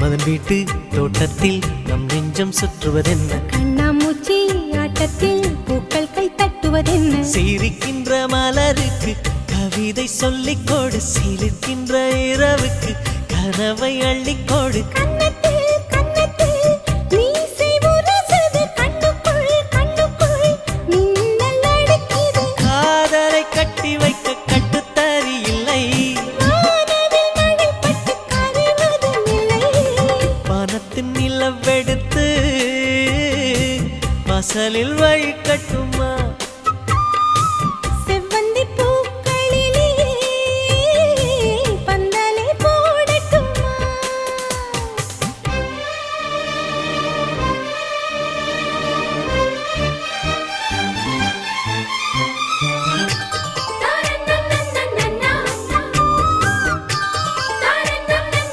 மன்மதன் வீட்டு தோட்டத்தில் நம் நெஞ்சம் சுற்றுவதென்ன கண்ணாமூச்சி ஆட்டத்தில் பூக்கள் கை தட்டுவதென்ன சிரிக்கின்ற மலருக்கு கவிதை சொல்லிக் கொடு சிலிர்க்கின்ற இரவுக்கு கனவை அள்ளிக்கொடு காதலை கட்டி வைக்க கட்டுத்தறி இல்லை வானத்தின் நிலவெடுத்து வாசலில் வழிகட்டு